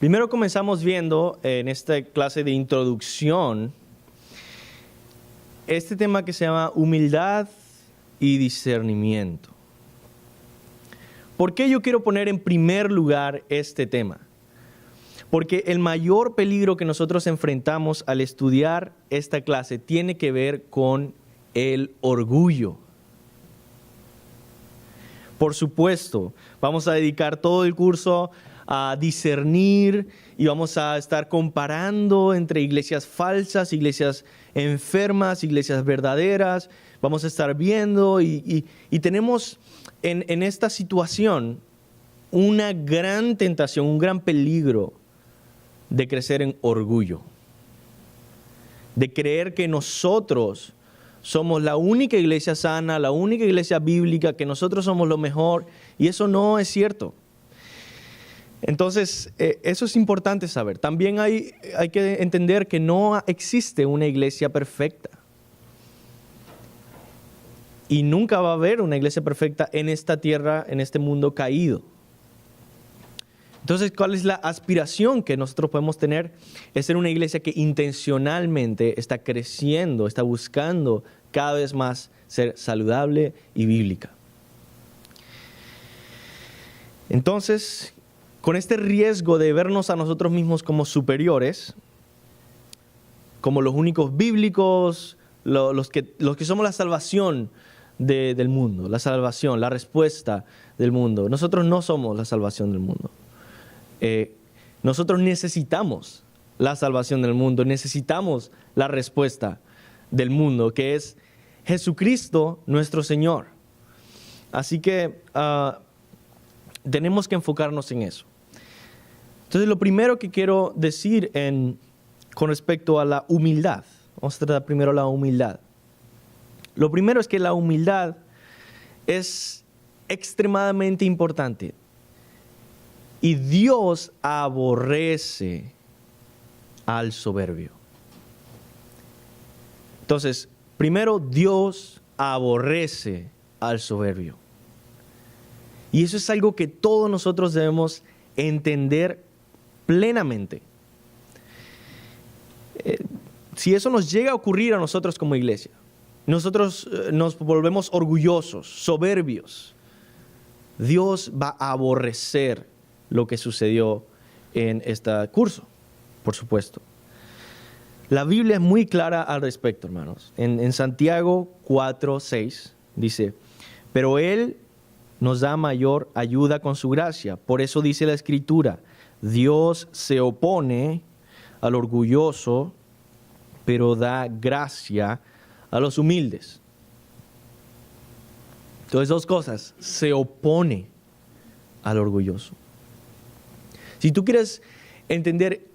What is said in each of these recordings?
Primero comenzamos viendo en esta clase de introducción este tema que se llama humildad y discernimiento. ¿Por qué yo quiero poner en primer lugar este tema? Porque el mayor peligro que nosotros enfrentamos al estudiar esta clase tiene que ver con el orgullo. Por supuesto, vamos a dedicar todo el curso a discernir y vamos a estar comparando entre iglesias falsas, iglesias enfermas, iglesias verdaderas. Vamos a estar viendo y tenemos en esta situación una gran tentación, un gran peligro de crecer en orgullo, de creer que nosotros somos la única iglesia sana, la única iglesia bíblica, que nosotros somos lo mejor, y eso no es cierto. Entonces, eso es importante saber. También hay que entender que no existe una iglesia perfecta. Y nunca va a haber una iglesia perfecta en esta tierra, en este mundo caído. Entonces, ¿cuál es la aspiración que nosotros podemos tener? Es ser una iglesia que intencionalmente está creciendo, está buscando cada vez más ser saludable y bíblica. Entonces, con este riesgo de vernos a nosotros mismos como superiores, como los únicos bíblicos, los que somos la salvación del mundo, la salvación, la respuesta del mundo. Nosotros no somos la salvación del mundo. Nosotros necesitamos la salvación del mundo, necesitamos la respuesta del mundo, que es Jesucristo nuestro Señor. Así que tenemos que enfocarnos en eso. Entonces, lo primero que quiero decir con respecto a la humildad, vamos a tratar primero la humildad. Lo primero es que la humildad es extremadamente importante. Y Dios aborrece al soberbio. Entonces, primero, Dios aborrece al soberbio. Y eso es algo que todos nosotros debemos entender plenamente. Si eso nos llega a ocurrir a nosotros como iglesia, nosotros nos volvemos orgullosos, soberbios, Dios va a aborrecer lo que sucedió en este curso, por supuesto. La Biblia es muy clara al respecto, hermanos. En Santiago 4:6 dice, pero Él nos da mayor ayuda con su gracia. Por eso dice la Escritura, Dios se opone al orgulloso, pero da gracia a los humildes. Entonces, dos cosas, se opone al orgulloso. Si tú quieres entender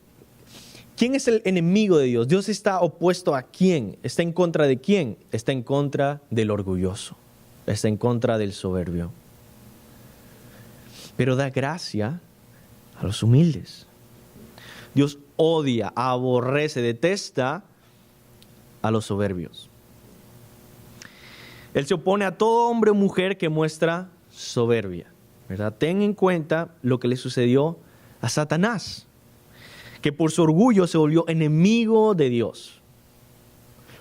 quién es el enemigo de Dios, Dios está opuesto a quién, está en contra de quién, está en contra del orgulloso, está en contra del soberbio. Pero da gracia a los humildes. Dios odia, aborrece, detesta a los soberbios. Él se opone a todo hombre o mujer que muestra soberbia, ¿verdad? Ten en cuenta lo que le sucedió a Satanás, que por su orgullo se volvió enemigo de Dios.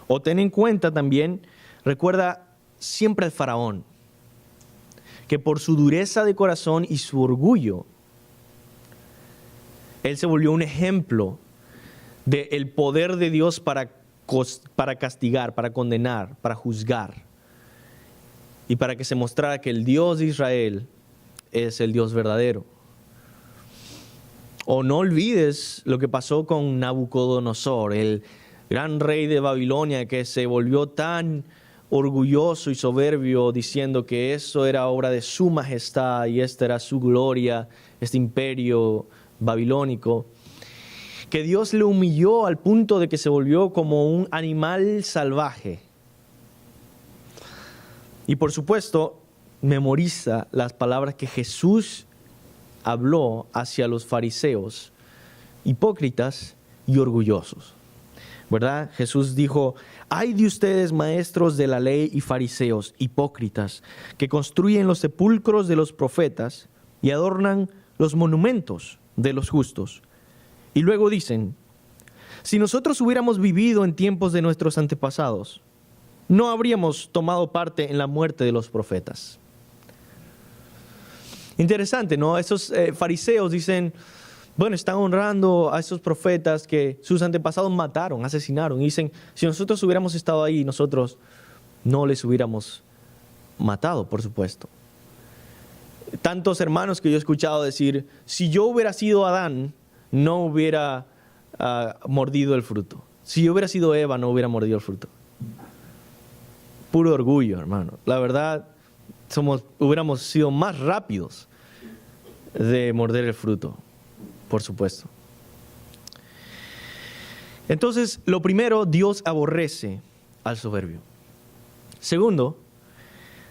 O ten en cuenta también, recuerda siempre al faraón, que por su dureza de corazón y su orgullo, él se volvió un ejemplo del poder de Dios para castigar, para condenar, para juzgar, y para que se mostrara que el Dios de Israel es el Dios verdadero. O no olvides lo que pasó con Nabucodonosor, el gran rey de Babilonia, que se volvió tan orgulloso y soberbio diciendo que eso era obra de su majestad y esta era su gloria, este imperio babilónico, que Dios le humilló al punto de que se volvió como un animal salvaje. Y por supuesto, memoriza las palabras que Jesús habló hacia los fariseos, hipócritas y orgullosos, ¿verdad? Jesús dijo, ay de ustedes maestros de la ley y fariseos, hipócritas, que construyen los sepulcros de los profetas y adornan los monumentos de los justos, Y luego dicen, si nosotros hubiéramos vivido en tiempos de nuestros antepasados, no habríamos tomado parte en la muerte de los profetas. Interesante, ¿no? Esos fariseos dicen, bueno, están honrando a esos profetas que sus antepasados mataron, asesinaron. Y dicen, si nosotros hubiéramos estado ahí, nosotros no les hubiéramos matado, por supuesto. Tantos hermanos que yo he escuchado decir, si yo hubiera sido Adán, no hubiera mordido el fruto. Si yo hubiera sido Eva, no hubiera mordido el fruto. Puro orgullo, hermano. La verdad, hubiéramos sido más rápidos de morder el fruto, por supuesto. Entonces, lo primero, Dios aborrece al soberbio. Segundo,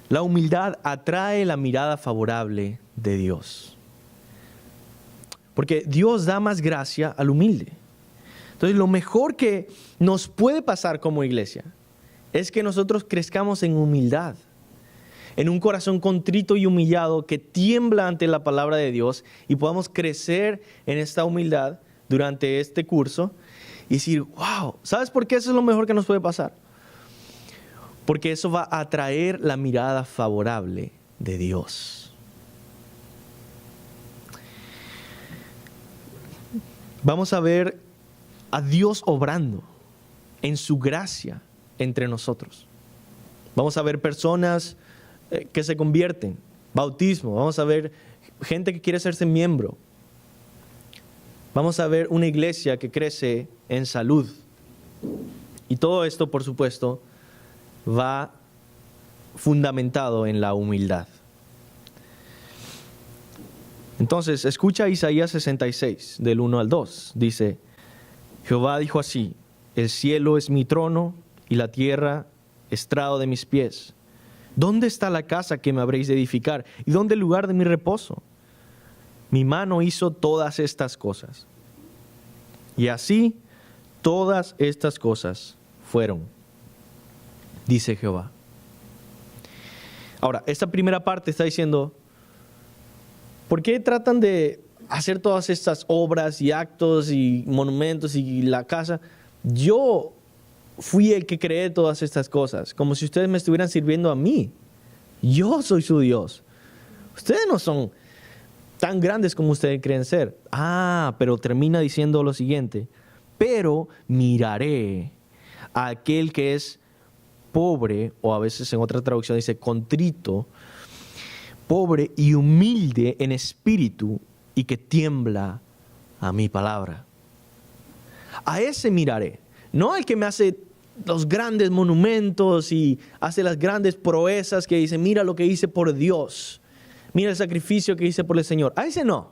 la humildad atrae la mirada favorable de Dios. Porque Dios da más gracia al humilde. Entonces, lo mejor que nos puede pasar como iglesia es que nosotros crezcamos en humildad, en un corazón contrito y humillado que tiembla ante la palabra de Dios, y podamos crecer en esta humildad durante este curso y decir, wow, ¿sabes por qué eso es lo mejor que nos puede pasar? Porque eso va a atraer la mirada favorable de Dios. Vamos a ver a Dios obrando en su gracia entre nosotros. Vamos a ver personas que se convierten, bautismo, vamos a ver gente que quiere hacerse miembro. Vamos a ver una iglesia que crece en salud. Y todo esto, por supuesto, va fundamentado en la humildad. Entonces, escucha Isaías 66, del 1 al 2. Dice, Jehová dijo así, el cielo es mi trono y la tierra estrado de mis pies. ¿Dónde está la casa que me habréis de edificar? ¿Y dónde el lugar de mi reposo? Mi mano hizo todas estas cosas. Y así todas estas cosas fueron, dice Jehová. Ahora, esta primera parte está diciendo, ¿por qué tratan de hacer todas estas obras y actos y monumentos y la casa? Yo fui el que creé todas estas cosas, como si ustedes me estuvieran sirviendo a mí. Yo soy su Dios. Ustedes no son tan grandes como ustedes creen ser. Pero termina diciendo lo siguiente, pero miraré a aquel que es pobre, o a veces en otra traducción dice contrito, pobre y humilde en espíritu y que tiembla a mi palabra. A ese miraré, no al que me hace los grandes monumentos y hace las grandes proezas que dice, mira lo que hice por Dios, mira el sacrificio que hice por el Señor. A ese no.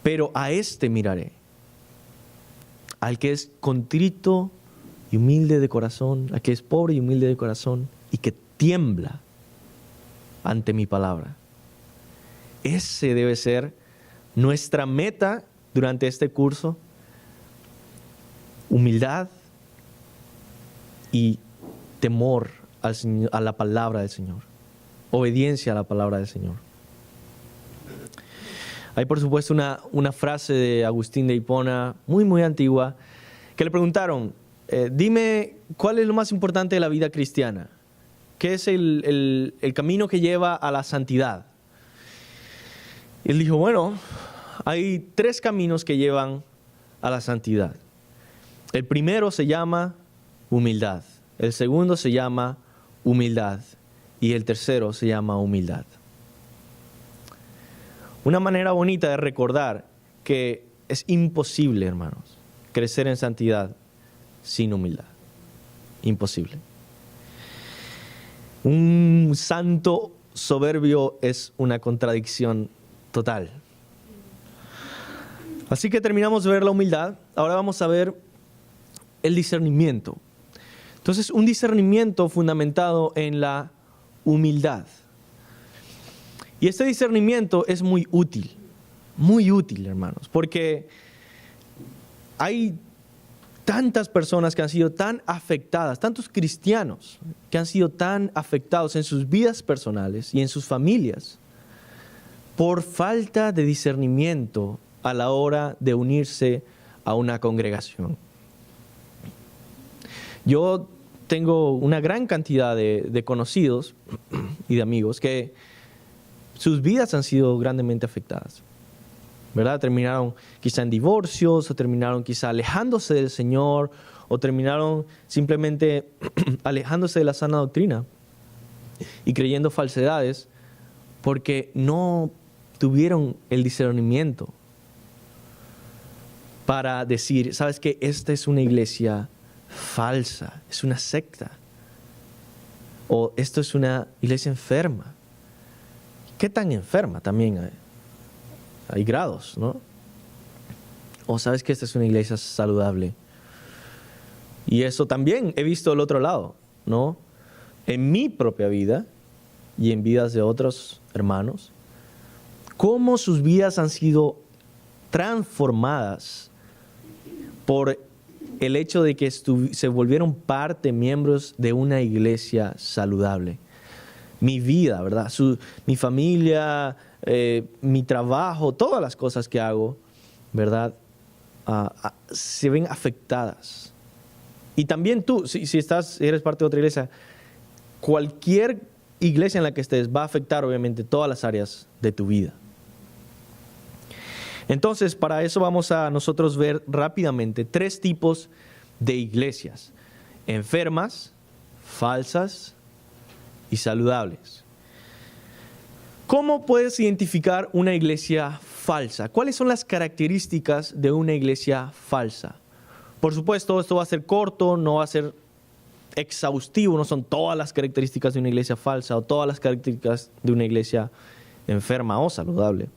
Pero a este miraré, al que es contrito y humilde de corazón, al que es pobre y humilde de corazón y que tiembla ante mi palabra. Ese debe ser nuestra meta durante este curso. Humildad y temor al Señor, a la palabra del Señor. Obediencia a la palabra del Señor. Hay por supuesto una frase de Agustín de Hipona, muy antigua, que le preguntaron, dime, ¿cuál es lo más importante de la vida cristiana? ¿Qué es el camino que lleva a la santidad? Y él dijo, bueno, hay 3 caminos que llevan a la santidad. El primero se llama humildad, el segundo se llama humildad y el tercero se llama humildad. Una manera bonita de recordar que es imposible, hermanos, crecer en santidad sin humildad. Imposible. Un santo soberbio es una contradicción total. Así que terminamos de ver la humildad. Ahora vamos a ver el discernimiento. Entonces, un discernimiento fundamentado en la humildad. Y este discernimiento es muy útil, hermanos, porque hay tantas personas que han sido tan afectadas, tantos cristianos que han sido tan afectados en sus vidas personales y en sus familias por falta de discernimiento a la hora de unirse a una congregación. Yo tengo una gran cantidad de conocidos y de amigos que sus vidas han sido grandemente afectadas, ¿verdad? Terminaron quizá en divorcios, o terminaron quizá alejándose del Señor, o terminaron simplemente alejándose de la sana doctrina y creyendo falsedades porque no tuvieron el discernimiento para decir, ¿sabes qué? Esta es una iglesia falsa, es una secta. O esto es una iglesia enferma. ¿Qué tan enferma? También hay grados, ¿no? O sabes que esta es una iglesia saludable. Y eso también he visto el otro lado, ¿no? En mi propia vida y en vidas de otros hermanos, cómo sus vidas han sido transformadas por el hecho de que se volvieron miembros de una iglesia saludable. Mi vida, ¿verdad? Mi familia, mi trabajo, todas las cosas que hago, ¿verdad? Se ven afectadas. Y también tú, si eres parte de otra iglesia, cualquier iglesia en la que estés va a afectar obviamente todas las áreas de tu vida. Entonces, para eso vamos a nosotros ver rápidamente 3 tipos de iglesias: enfermas, falsas y saludables. ¿Cómo puedes identificar una iglesia falsa? ¿Cuáles son las características de una iglesia falsa? Por supuesto, esto va a ser corto, no va a ser exhaustivo, no son todas las características de una iglesia falsa o todas las características de una iglesia enferma o saludable.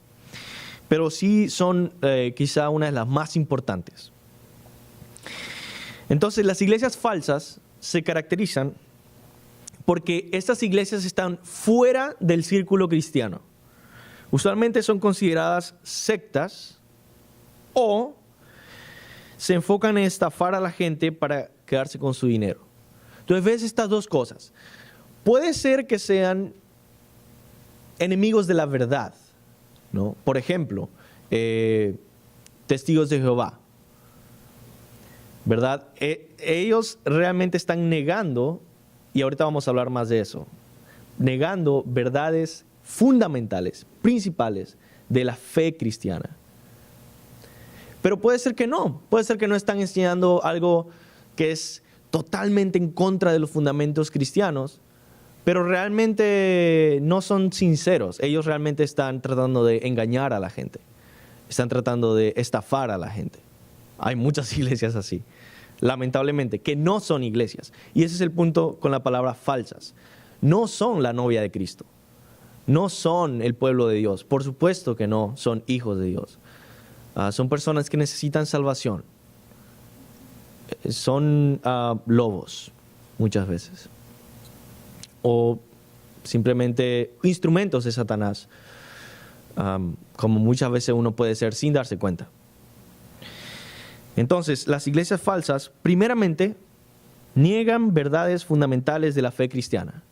Pero sí son quizá una de las más importantes. Entonces, las iglesias falsas se caracterizan porque estas iglesias están fuera del círculo cristiano. Usualmente son consideradas sectas o se enfocan en estafar a la gente para quedarse con su dinero. Entonces ves estas dos cosas. Puede ser que sean enemigos de la verdad, ¿no? Por ejemplo, testigos de Jehová, ¿verdad? Ellos realmente están negando, y ahorita vamos a hablar más de eso, negando verdades fundamentales, principales de la fe cristiana. Pero puede ser que no están enseñando algo que es totalmente en contra de los fundamentos cristianos, pero realmente no son sinceros. Ellos realmente están tratando de engañar a la gente, están tratando de estafar a la gente. Hay muchas iglesias así, lamentablemente, que no son iglesias. Y ese es el punto con la palabra falsas. No son la novia de Cristo, no son el pueblo de Dios. Por supuesto que no son hijos de Dios. Son personas que necesitan salvación. Son lobos muchas veces. O simplemente instrumentos de Satanás, como muchas veces uno puede ser sin darse cuenta. Entonces, las iglesias falsas, primeramente, niegan verdades fundamentales de la fe cristiana.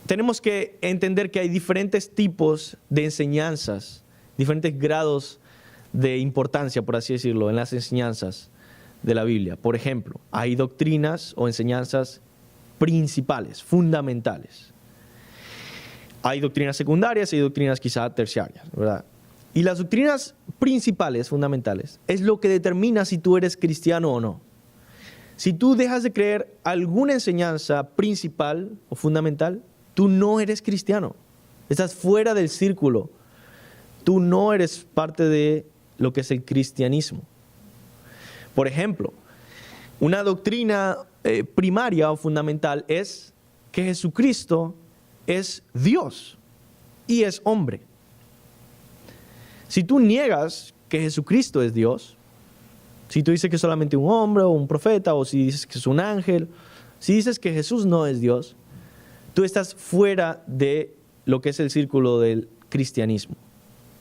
Tenemos que entender que hay diferentes tipos de enseñanzas, diferentes grados de importancia, por así decirlo, en las enseñanzas de la Biblia. Por ejemplo, hay doctrinas o enseñanzas principales, fundamentales. Hay doctrinas secundarias y doctrinas quizá terciarias, ¿verdad? Y las doctrinas principales, fundamentales, es lo que determina si tú eres cristiano o no. Si tú dejas de creer alguna enseñanza principal o fundamental, tú no eres cristiano. Estás fuera del círculo. Tú no eres parte de lo que es el cristianismo. Por ejemplo, una doctrina primaria o fundamental es que Jesucristo es Dios y es hombre. Si tú niegas que Jesucristo es Dios, si tú dices que es solamente un hombre o un profeta, o si dices que es un ángel, si dices que Jesús no es Dios, tú estás fuera de lo que es el círculo del cristianismo.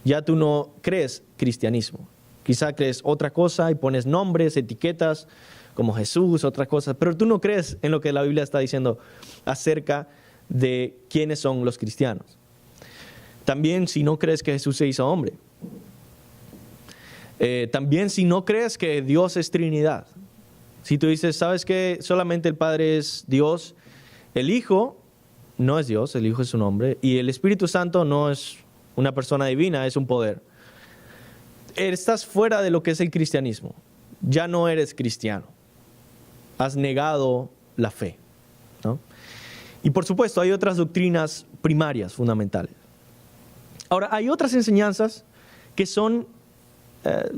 Ya tú no crees cristianismo. Quizá crees otra cosa y pones nombres, etiquetas como Jesús, otras cosas, pero tú no crees en lo que la Biblia está diciendo acerca de quiénes son los cristianos. También si no crees que Jesús se hizo hombre, También si no crees que Dios es Trinidad. Si tú dices, ¿sabes qué? Solamente el Padre es Dios, el Hijo no es Dios, el Hijo es un hombre, y el Espíritu Santo no es una persona divina, es un poder. Estás fuera de lo que es el cristianismo. Ya no eres cristiano. Has negado la fe, ¿no? Y por supuesto, hay otras doctrinas primarias, fundamentales. Ahora, hay otras enseñanzas que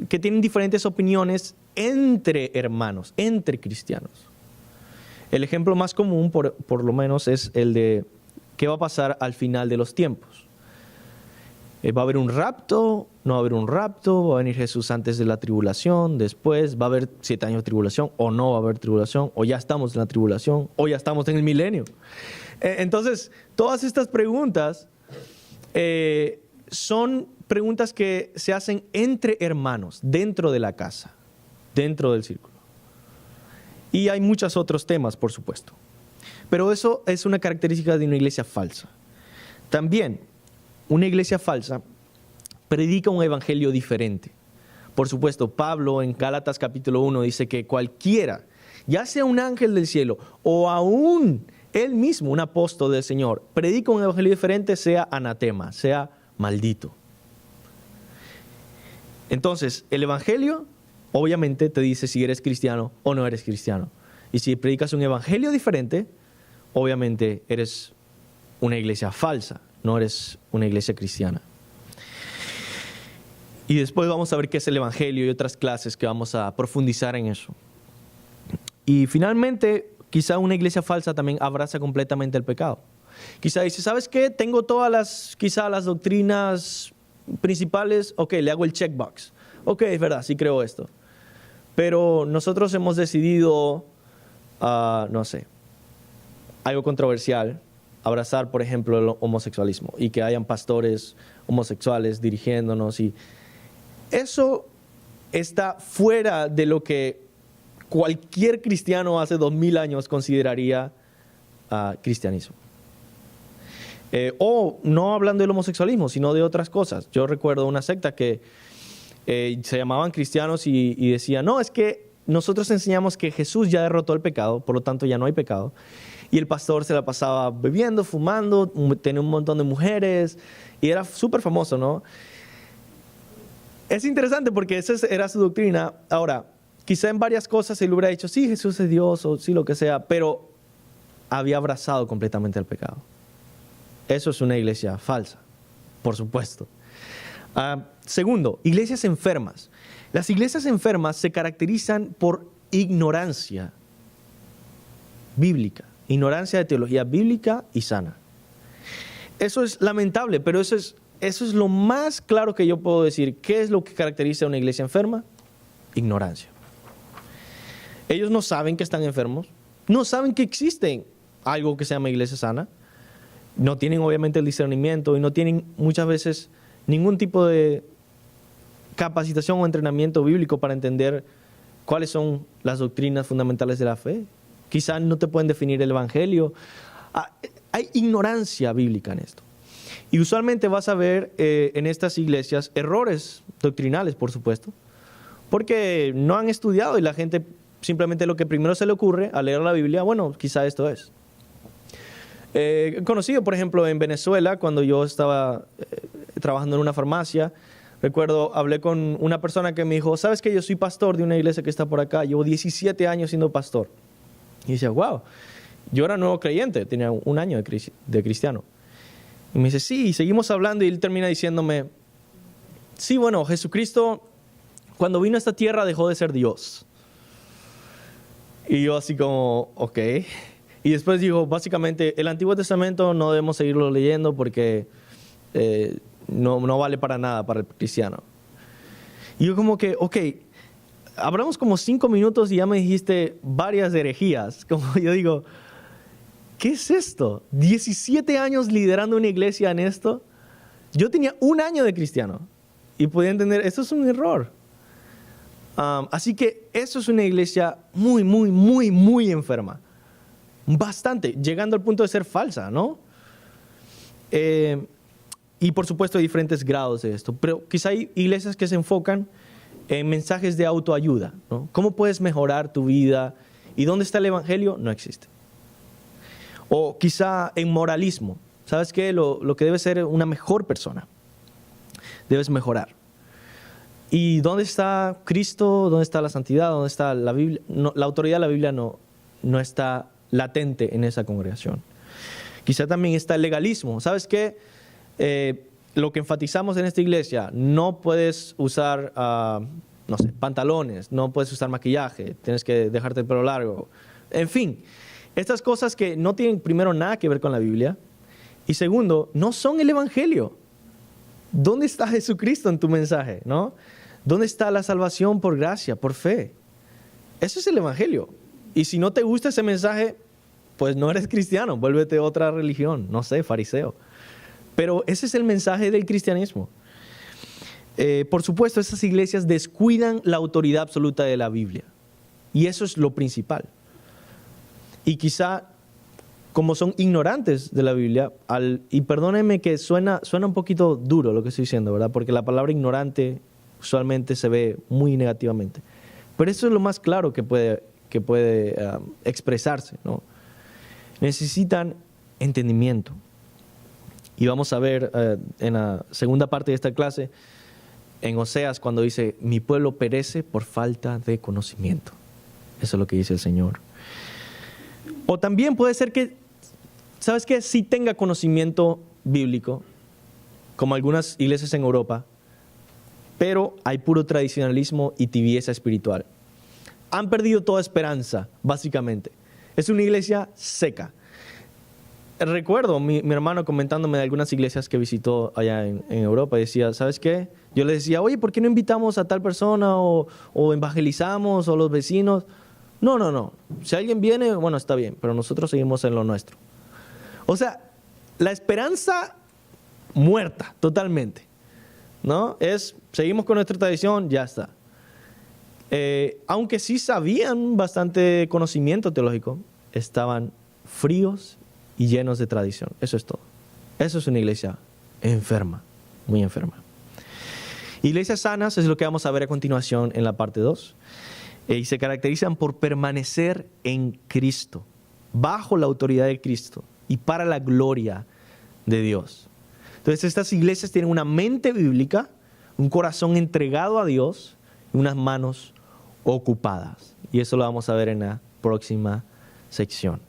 que tienen diferentes opiniones entre hermanos, entre cristianos. El ejemplo más común, por lo menos, es el de qué va a pasar al final de los tiempos. ¿Va a haber un rapto? ¿No va a haber un rapto? ¿Va a venir Jesús antes de la tribulación? ¿Después? ¿Va a haber 7 años de tribulación? ¿O no va a haber tribulación? ¿O ya estamos en la tribulación? ¿O ya estamos en el milenio? Entonces, todas estas preguntas son preguntas que se hacen entre hermanos, dentro de la casa, dentro del círculo. Y hay muchos otros temas, por supuesto. Pero eso es una característica de una iglesia falsa. También, una iglesia falsa predica un evangelio diferente. Por supuesto, Pablo en Gálatas capítulo 1 dice que cualquiera, ya sea un ángel del cielo o aún él mismo, un apóstol del Señor, predica un evangelio diferente, sea anatema, sea maldito. Entonces, el evangelio obviamente te dice si eres cristiano o no eres cristiano. Y si predicas un evangelio diferente, obviamente eres una iglesia falsa, no eres una iglesia cristiana. Y después vamos a ver qué es el evangelio y otras clases que vamos a profundizar en eso. Y finalmente, quizá una iglesia falsa también abraza completamente el pecado. Quizá dice, ¿sabes qué? Tengo todas las doctrinas principales, ok, le hago el checkbox. Ok, es verdad, sí creo esto. Pero nosotros hemos decidido, no sé, algo controversial, abrazar, por ejemplo, el homosexualismo y que hayan pastores homosexuales dirigiéndonos. Y eso está fuera de lo que cualquier cristiano hace 2000 años consideraría cristianismo. O no hablando del homosexualismo, sino de otras cosas. Yo recuerdo una secta que se llamaban cristianos y decían, no, es que nosotros enseñamos que Jesús ya derrotó el pecado, por lo tanto ya no hay pecado. Y el pastor se la pasaba bebiendo, fumando, tenía un montón de mujeres y era súper famoso, ¿no? Es interesante porque esa era su doctrina. Ahora, quizá en varias cosas él hubiera dicho, sí, Jesús es Dios o sí, lo que sea, pero había abrazado completamente el pecado. Eso es una iglesia falsa, por supuesto. Segundo, iglesias enfermas. Las iglesias enfermas se caracterizan por ignorancia bíblica, ignorancia de teología bíblica y sana. Eso es lamentable, pero eso es lo más claro que yo puedo decir. ¿Qué es lo que caracteriza a una iglesia enferma? Ignorancia. Ellos no saben que están enfermos, no saben que existe algo que se llama iglesia sana, no tienen obviamente el discernimiento y no tienen muchas veces ningún tipo de capacitación o entrenamiento bíblico para entender cuáles son las doctrinas fundamentales de la fe. Quizás no te pueden definir el evangelio. Hay ignorancia bíblica en esto. Y usualmente vas a ver en estas iglesias errores doctrinales, por supuesto, porque no han estudiado y la gente simplemente lo que primero se le ocurre al leer la Biblia, bueno, quizá esto es. Conocido, por ejemplo, en Venezuela, cuando yo estaba trabajando en una farmacia, recuerdo, hablé con una persona que me dijo, ¿sabes qué? Yo soy pastor de una iglesia que está por acá, llevo 17 años siendo pastor. Y decía, wow, yo era nuevo creyente, tenía un año de cristiano. Y me dice, sí, y seguimos hablando y él termina diciéndome, sí, bueno, Jesucristo, cuando vino a esta tierra dejó de ser Dios. Y yo así como, ok. Y después dijo, básicamente, el Antiguo Testamento no debemos seguirlo leyendo porque no vale para nada para el cristiano. Y yo como que, ok, hablamos como 5 minutos y ya me dijiste varias herejías. Como yo digo, ¿qué es esto? 17 años liderando una iglesia en esto. Yo tenía 1 año de cristiano y podía entender, esto es un error. Así que eso es una iglesia muy, muy, muy, muy enferma. Bastante, llegando al punto de ser falsa, ¿no? Y por supuesto hay diferentes grados de esto, pero quizá hay iglesias que se enfocan en mensajes de autoayuda, ¿no? ¿Cómo puedes mejorar tu vida? ¿Y dónde está el evangelio? No existe. O quizá en moralismo. ¿Sabes qué? Lo que debe ser una mejor persona. Debes mejorar. ¿Y dónde está Cristo? ¿Dónde está la santidad? ¿Dónde está la Biblia? No, la autoridad de la Biblia no está latente en esa congregación. Quizá también está el legalismo. ¿Sabes qué? Lo que enfatizamos en esta iglesia, no puedes usar, no sé, pantalones, no puedes usar maquillaje, tienes que dejarte el pelo largo. En fin, estas cosas que no tienen primero nada que ver con la Biblia y segundo, no son el evangelio. ¿Dónde está Jesucristo en tu mensaje? ¿No? ¿Dónde está la salvación por gracia, por fe? Eso es el evangelio. Y si no te gusta ese mensaje, pues no eres cristiano, vuélvete a otra religión, no sé, fariseo. Pero ese es el mensaje del cristianismo. Por supuesto, esas iglesias descuidan la autoridad absoluta de la Biblia. Y eso es lo principal. Y quizá, como son ignorantes de la Biblia, y perdónenme que suena un poquito duro lo que estoy diciendo, ¿verdad? Porque la palabra ignorante usualmente se ve muy negativamente. Pero eso es lo más claro que puede expresarse, ¿no? Necesitan entendimiento. Y vamos a ver en la segunda parte de esta clase, en Oseas, cuando dice, mi pueblo perece por falta de conocimiento. Eso es lo que dice el Señor. O también puede ser que, ¿sabes qué? Sí tenga conocimiento bíblico, como algunas iglesias en Europa, pero hay puro tradicionalismo y tibieza espiritual. Han perdido toda esperanza, básicamente. Es una iglesia seca. Recuerdo mi hermano comentándome de algunas iglesias que visitó allá en Europa y decía, ¿sabes qué? Yo le decía, oye, ¿por qué no invitamos a tal persona o evangelizamos o los vecinos? No. Si alguien viene, bueno, está bien, pero nosotros seguimos en lo nuestro. O sea, la esperanza muerta totalmente, ¿no? Seguimos con nuestra tradición, ya está. Aunque sí sabían bastante conocimiento teológico, estaban fríos y llenos de tradición. Eso es todo. Eso es una iglesia enferma, muy enferma. Iglesias sanas es lo que vamos a ver a continuación en la parte 2. Y se caracterizan por permanecer en Cristo, bajo la autoridad de Cristo y para la gloria de Dios. Entonces estas iglesias tienen una mente bíblica, un corazón entregado a Dios y unas manos ocupadas. Y eso lo vamos a ver en la próxima sección.